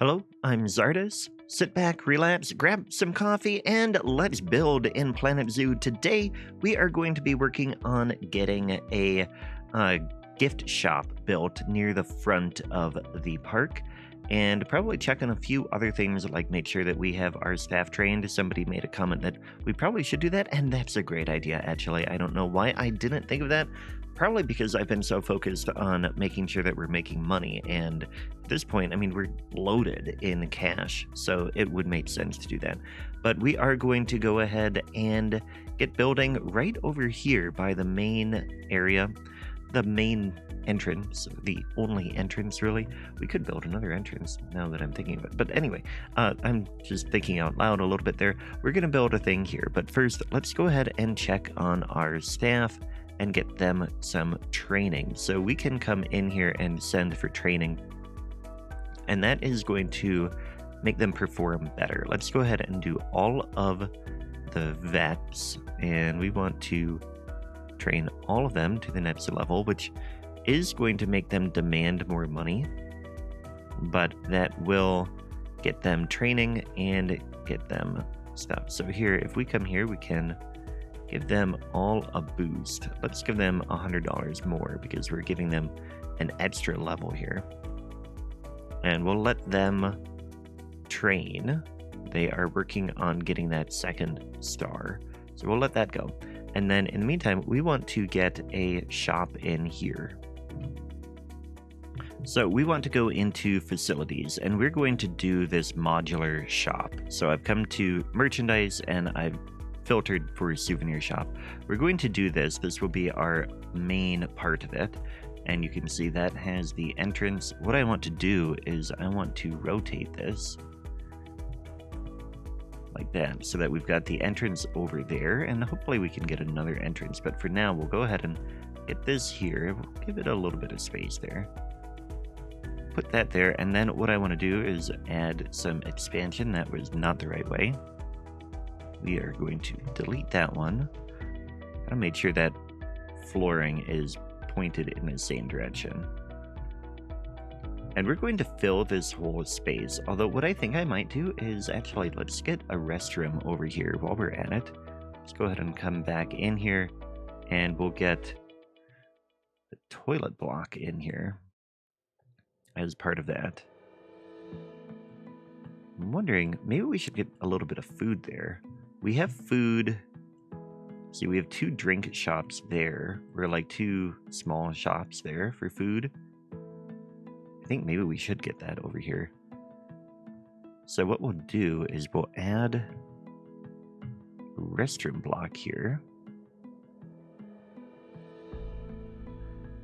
Hello, I'm Czardus. Sit back, relax, grab some coffee, and let's build in Planet Zoo. Today, we are going to be working on getting a gift shop built near the front of the park, and probably checking a few other things like make sure that we have our staff trained. Somebody made a comment that we probably should do that, and that's a great idea, actually. I don't know why I didn't think of that. Probably because I've been so focused on making sure that we're making money, and at this point, I mean, we're loaded in cash, so it would make sense to do that. But we are going to go ahead and get building right over here by the main area, the main entrance, the only entrance, really. We could build another entrance now that I'm thinking of it. But anyway, I'm just thinking out loud a little bit there. We're going to build a thing here, but first, let's go ahead and check on our staff and get them some training. So we can come in here and send for training, and that is going to make them perform better. Let's go ahead and do all of the vets, and we want to train all of them to the next level, which is going to make them demand more money, but that will get them training and get them stuff. So here, if we come here, we can give them all a boost. Let's give them $100 more because we're giving them an extra level here. And we'll let them train. They are working on getting that second star, so we'll let that go. And then in the meantime, we want to get a shop in here. So we want to go into facilities, and we're going to do this modular shop. So I've come to merchandise, and I've filtered for a souvenir shop. We're going to do this. This will be our main part of it. And you can see that has the entrance. What I want to do is I want to rotate this like that so that we've got the entrance over there, and hopefully we can get another entrance. But for now, we'll go ahead and get this here. We'll give it a little bit of space there. Put that there, and then what I want to do is add some expansion. That was not the right way. We are going to delete that one. Gotta make sure that flooring is pointed in the same direction. And we're going to fill this whole space. Although what I think I might do is actually, let's get a restroom over here while we're at it. Let's go ahead and come back in here, and we'll get the toilet block in here as part of that. I'm wondering, maybe we should get a little bit of food there. We have food. See, we have 2 drink shops there. We're like 2 small shops there for food. I think maybe we should get that over here. So what we'll do is we'll add a restroom block here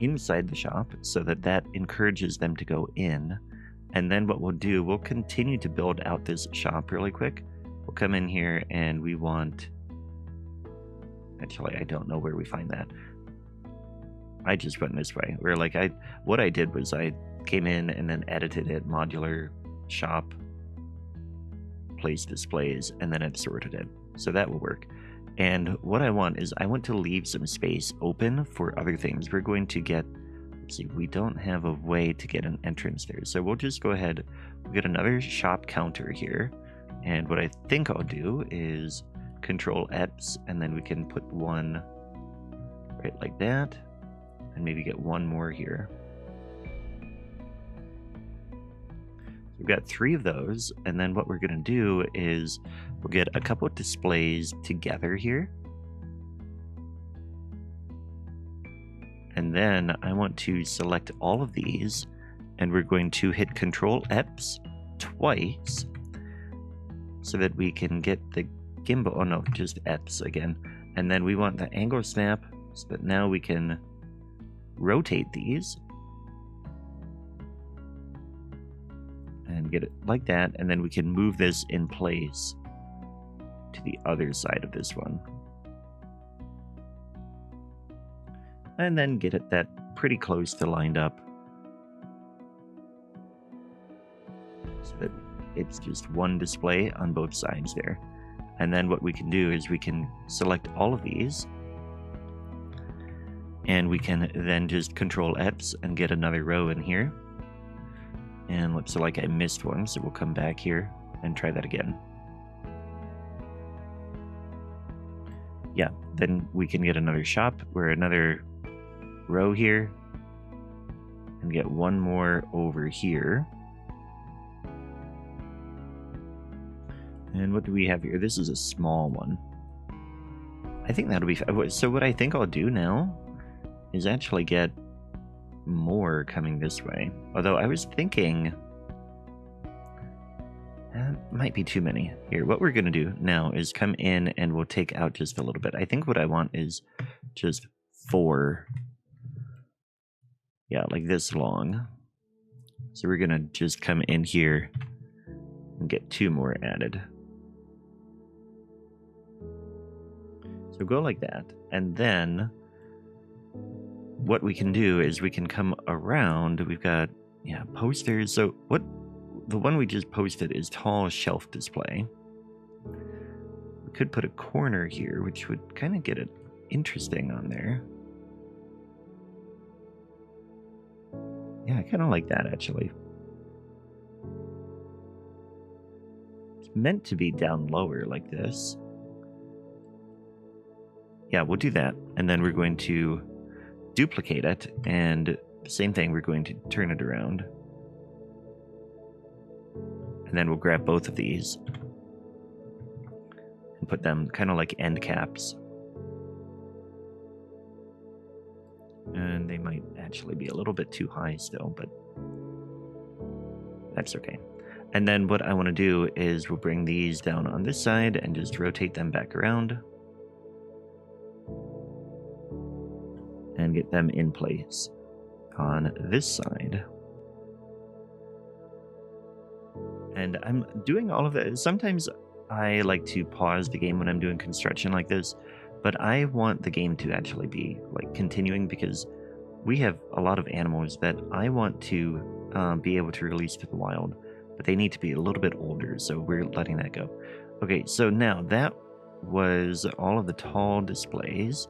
inside the shop so that that encourages them to go in. And then what we'll do, we'll continue to build out this shop really quick. We'll come in here, and we want... Actually, I don't know where we find that. I just went this way. Where like what I did was I came in and then edited it, modular shop, place displays, and then it sorted it. So that will work. And what I want is I want to leave some space open for other things. We're going to get... Let's see, we don't have a way to get an entrance there. So we'll just go ahead, we'll get another shop counter here. And what I think I'll do is Control X, and then we can put one right like that, and maybe get one more here. We've got 3 of those, and then what we're going to do is we'll get a couple of displays together here. And then I want to select all of these, and we're going to hit Control X twice so that we can get the gimbal. Oh no, just X again. And then we want the angle snap so that now we can rotate these and get it like that. And then we can move this in place to the other side of this one. And then get it that pretty close to lined up so that it's just one display on both sides there. And then what we can do is we can select all of these, and we can then just Control X and get another row in here. And looks like I missed one, so we'll come back here and try that again. Yeah, then we can get another shop or another row here. And get one more over here. And what do we have here? This is a small one. I think that'll be fine. So what I think I'll do now is actually get more coming this way. Although I was thinking that might be too many. Here, what we're going to do now is come in and we'll take out just a little bit. I think what I want is just 4. Yeah, like this long. So we're going to just come in here and get 2 more added. So go like that. And then what we can do is we can come around. We've got, yeah, posters. So what the one we just posted is tall shelf display. We could put a corner here, which would kind of get it interesting on there. Yeah, I kind of like that, actually. It's meant to be down lower like this. Yeah, we'll do that. And then we're going to duplicate it. And same thing, we're going to turn it around. And then we'll grab both of these and put them kind of like end caps. And they might actually be a little bit too high still, but that's okay. And then what I want to do is we'll bring these down on this side and just rotate them back around. And get them in place on this side. And I'm doing all of that. Sometimes I like to pause the game when I'm doing construction like this, but I want the game to actually be like continuing because we have a lot of animals that I want to be able to release to the wild, but they need to be a little bit older, so we're letting that go. Okay, so now that was all of the tall displays.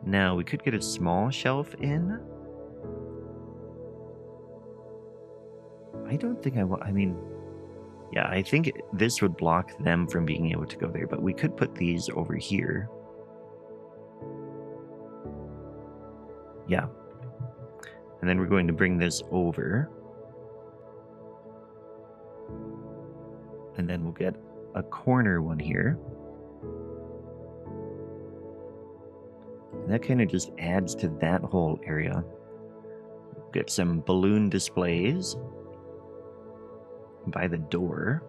Now we could get a small shelf in. I don't think I want, I mean, yeah, I think this would block them from being able to go there, but we could put these over here. Yeah. And then we're going to bring this over. And then we'll get a corner one here. And that kind of just adds to that whole area. Get some balloon displays by the door.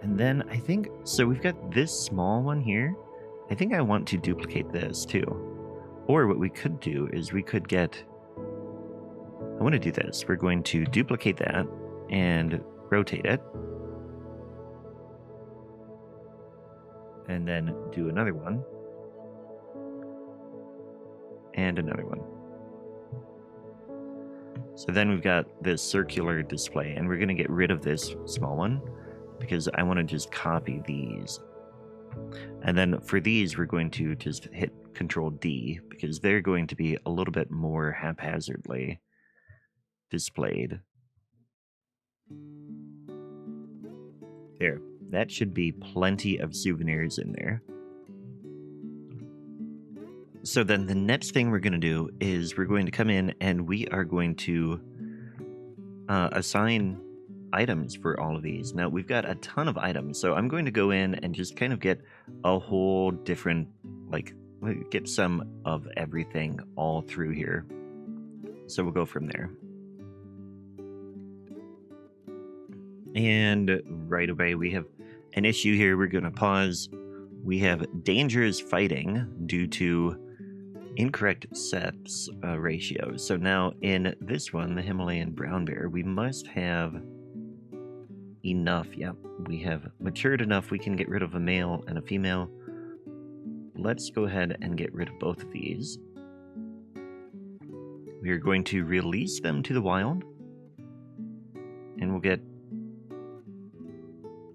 And then I think, so we've got this small one here. I think I want to duplicate this too. Or what we could do is we could get, I want to do this. We're going to duplicate that and rotate it. And then do another one. And another one. So then we've got this circular display, and we're going to get rid of this small one because I want to just copy these. And then for these, we're going to just hit Control D because they're going to be a little bit more haphazardly displayed. There, that should be plenty of souvenirs in there. So then the next thing we're going to do is we're going to come in and we are going to assign items for all of these. Now we've got a ton of items, so I'm going to go in and just kind of get a whole different, like, get some of everything all through here. So we'll go from there. And right away we have an issue here. We're going to pause. We have dangerous fighting due to incorrect sex ratios. So now in this one, the Himalayan brown bear, we must have enough. Yeah, we have matured enough. We can get rid of a male and a female. Let's go ahead and get rid of both of these. We are going to release them to the wild. And we'll get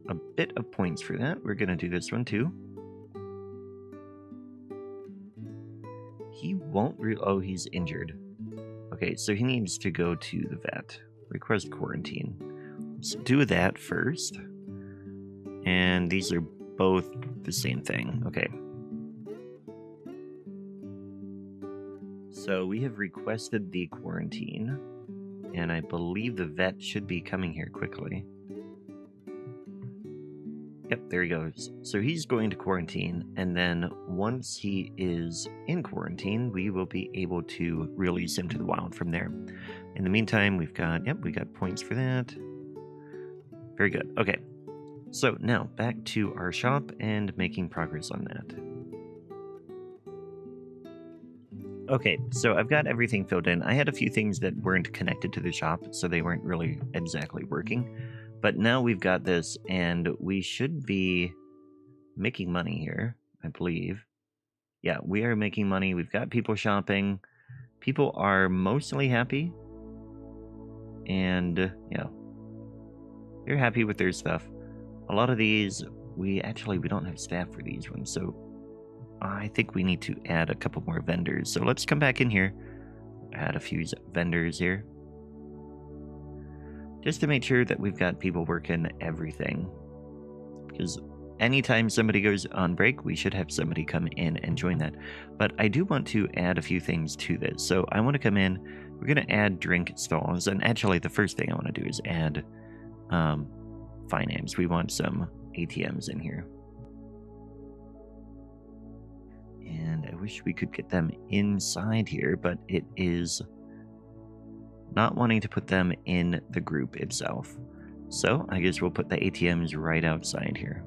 a bit of points for that. We're going to do this one too. He won't oh, he's injured. Okay, so he needs to go to the vet. Request quarantine. Let's do that first. And these are both the same thing. Okay. So we have requested the quarantine. And I believe the vet should be coming here quickly. Yep, there he goes. So he's going to quarantine, and then once he is in quarantine, we will be able to release him to the wild from there. In the meantime, we got points for that. Very good. Okay. So now back to our shop and making progress on that. Okay, so I've got everything filled in. I had a few things that weren't connected to the shop, so they weren't really exactly working. But now we've got this, and we should be making money here, I believe. Yeah, we are making money. We've got people shopping. People are mostly happy. And, yeah, they're happy with their stuff. A lot of these, we don't have staff for these ones, so I think we need to add a couple more vendors. So let's come back in here, add a few vendors here, just to make sure that we've got people working everything. Because anytime somebody goes on break, we should have somebody come in and join that. But I do want to add a few things to this. So I want to come in, we're going to add drink stalls. And actually the first thing I want to do is add finance. We want some ATMs in here. And I wish we could get them inside here, but it is not wanting to put them in the group itself. So I guess we'll put the ATMs right outside here.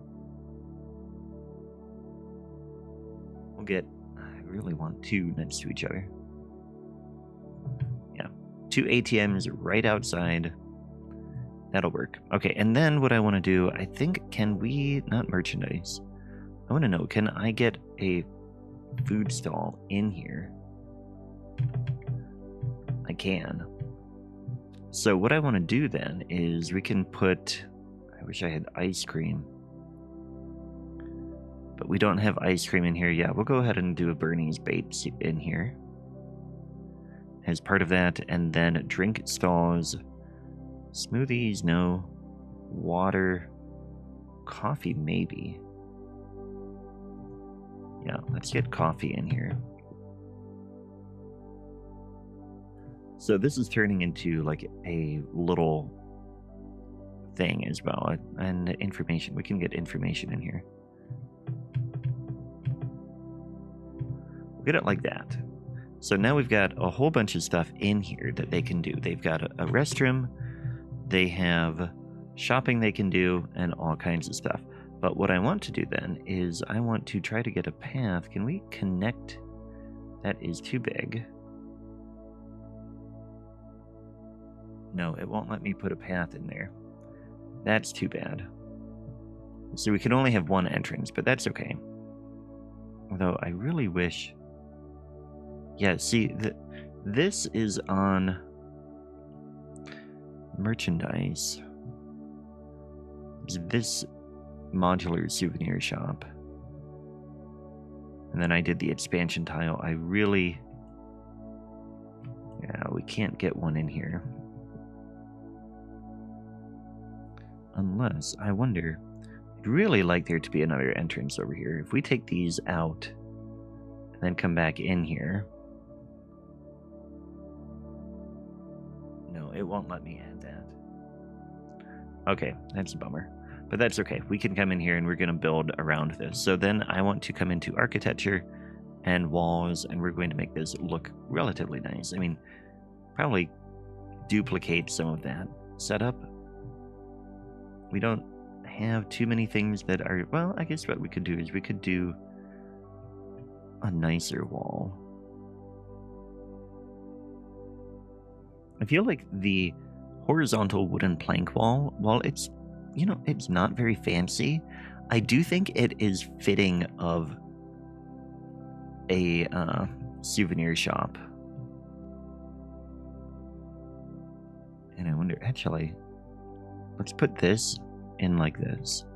We'll get, I really want two next to each other. Yeah, 2 ATMs right outside. That'll work. Okay, and then what I want to do, I think, can we, not merchandise. I want to know, can I get a food stall in here? I can. So what I want to do then is we can put, I wish I had ice cream, but we don't have ice cream in here. Yeah, we'll go ahead and do a Bernie's Baits in here as part of that, and then drink stalls, smoothies, no, water, coffee maybe. Yeah, let's get coffee in here. So this is turning into like a little thing as well. And information, we can get information in here. We'll get it like that. So now we've got a whole bunch of stuff in here that they can do. They've got a restroom, they have shopping they can do, and all kinds of stuff. But what I want to do then is I want to try to get a path. Can we connect? That is too big. No, it won't let me put a path in there. That's too bad. So we can only have one entrance, but that's okay. Although I really wish... Yeah, see, this is on merchandise. This modular souvenir shop. And then I did the expansion tile. I really... Yeah, we can't get one in here. Unless, I wonder, I'd really like there to be another entrance over here. If we take these out, and then come back in here. No, it won't let me add that. Okay, that's a bummer. But that's okay. We can come in here and we're going to build around this. So then I want to come into architecture and walls, and we're going to make this look relatively nice. I mean, probably duplicate some of that setup. We don't have too many things that are... Well, I guess what we could do is we could do a nicer wall. I feel like the horizontal wooden plank wall, while it's, you know, it's not very fancy, I do think it is fitting of a souvenir shop. And I wonder, actually... Let's put this in like this.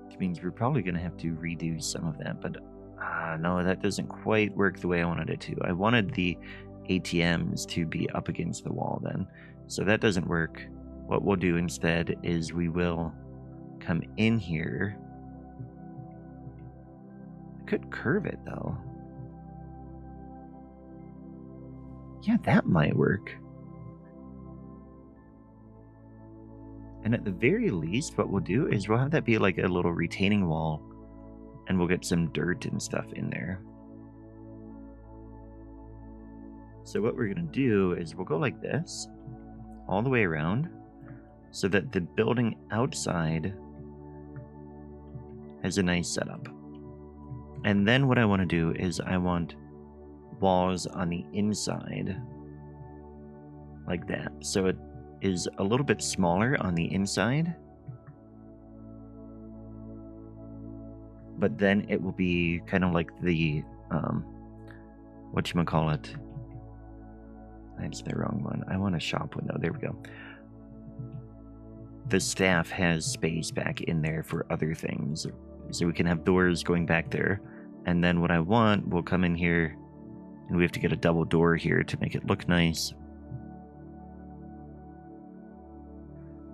Which means we're probably going to have to redo some of that, but No, that doesn't quite work the way I wanted it to. I wanted the ATMs to be up against the wall then. So that doesn't work. What we'll do instead is we will come in here. I could curve it though. Yeah, that might work. And at the very least, what we'll do is we'll have that be like a little retaining wall, and we'll get some dirt and stuff in there. So what we're going to do is we'll go like this, all the way around, so that the building outside has a nice setup. And then what I want to do is I want walls on the inside, like that. So it is a little bit smaller on the inside, but then it will be kind of like the whatchamacallit. That's the wrong one. I want a shop window. There we go. The staff has space back in there for other things, so we can have doors going back there. And then what I want, we'll come in here, and we have to get a double door here to make it look nice.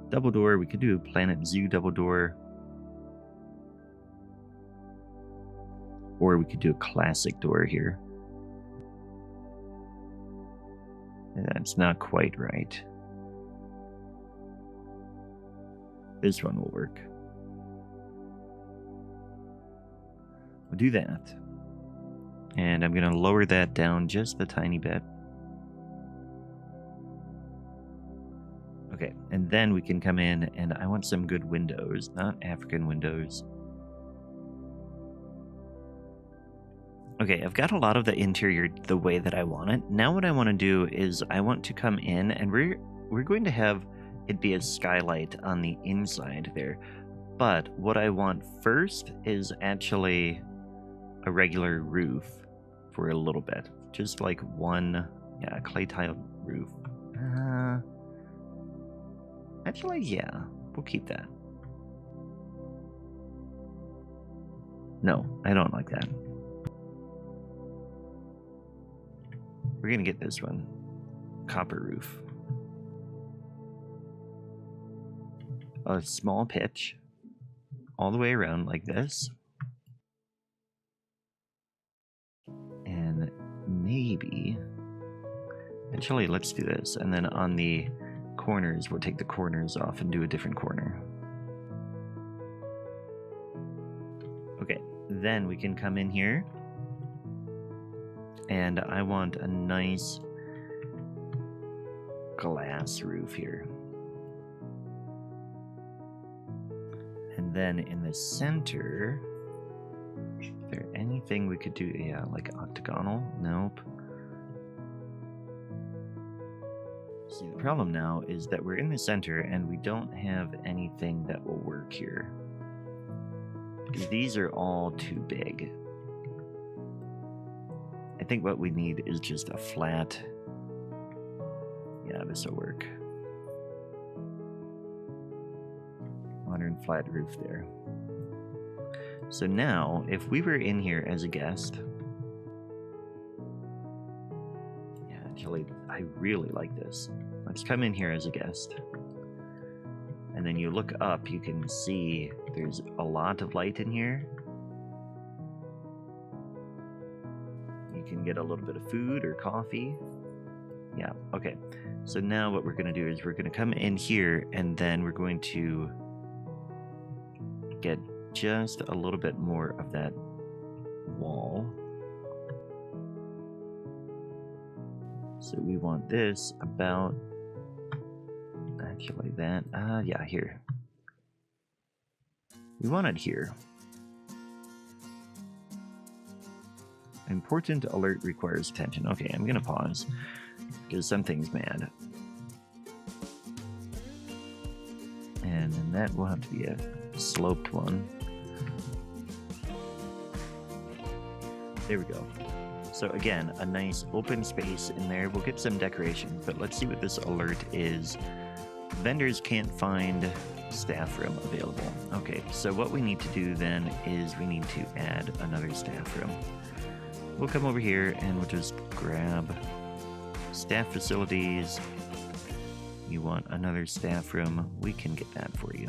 Double door, we could do a Planet Zoo double door. Or we could do a classic door here. That's not quite right. This one will work. We'll do that. And I'm going to lower that down just a tiny bit. Okay, and then we can come in, and I want some good windows, not African windows. Okay, I've got a lot of the interior the way that I want it. Now what I want to do is I want to come in, and we're going to have it be a skylight on the inside there. But what I want first is actually a regular roof for a little bit. Just like one, yeah, clay tile roof. Actually, yeah, we'll keep that. No, I don't like that. We're gonna get this one. Copper roof. A small pitch all the way around like this. And maybe... Actually, let's do this. And then on the corners, we'll take the corners off and do a different corner. Okay, then we can come in here. And I want a nice glass roof here. And then in the center, is there anything we could do? Yeah, like octagonal? Nope. See, the problem now is that we're in the center and we don't have anything that will work here. Because these are all too big. I think what we need is just a flat... Yeah, this will work. Modern flat roof there. So now, if we were in here as a guest... Yeah, actually, I really like this. Let's come in here as a guest. And then you look up, you can see there's a lot of light in here. You can get a little bit of food or coffee. Yeah, okay. So now what we're going to do is we're going to come in here, and then we're going to get just a little bit more of that wall. So we want this about... Actually, that... yeah, here. We want it here. Important alert requires attention. Okay, I'm gonna pause because something's mad. And then that will have to be a sloped one. There we go. So again, a nice open space in there. We'll get some decorations, but let's see what this alert is vendors can't find staff room available. Okay, so what we need to do then is we need to add another staff room. We'll come over here and we'll just grab staff facilities. You want another staff room? We can get that for you.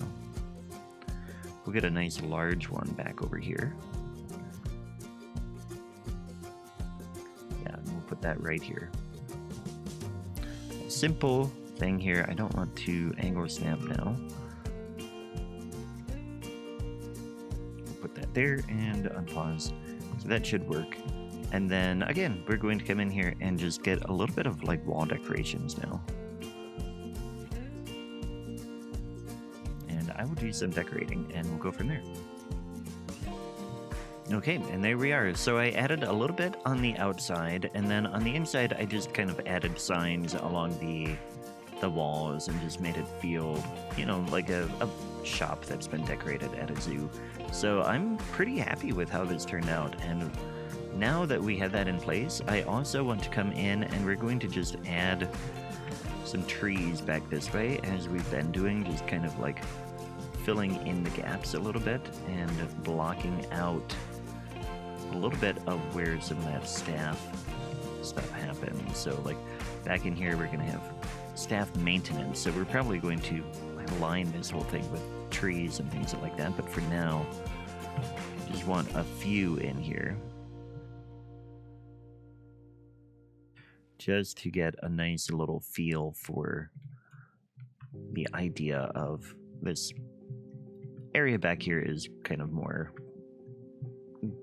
We'll get a nice large one back over here. Yeah, and we'll put that right here. Simple thing here. I don't want to angle snap now. We'll put that there and unpause. So that should work. And then again, we're going to come in here and just get a little bit of like wall decorations now. And I will do some decorating and we'll go from there. Okay, and there we are. So I added a little bit on the outside, and then on the inside I just kind of added signs along the walls and just made it feel, you know, like a shop that's been decorated at a zoo. So I'm pretty happy with how this turned out, and now that we have that in place, I also want to come in and we're going to just add some trees back this way, as we've been doing, just kind of like filling in the gaps a little bit and blocking out a little bit of where some of that staff stuff happens. So like back in here, we're going to have staff maintenance. So we're probably going to line this whole thing with trees and things like that. But for now, I just want a few in here, just to get a nice little feel for the idea of this area back here is kind of more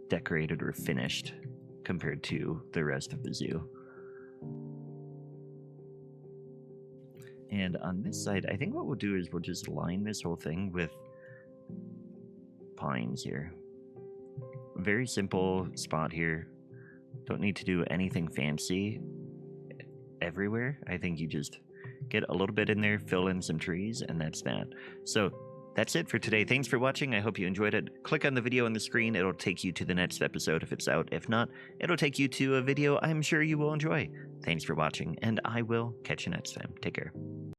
decorated or finished compared to the rest of the zoo. And on this side, I think what we'll do is we'll just line this whole thing with pines here. Very simple spot here. Don't need to do anything fancy everywhere. I think you just get a little bit in there, fill in some trees, and that's that. So that's it for today. Thanks for watching. I hope you enjoyed it. Click on the video on the screen. It'll take you to the next episode if it's out. If not, it'll take you to a video I'm sure you will enjoy. Thanks for watching, and I will catch you next time. Take care.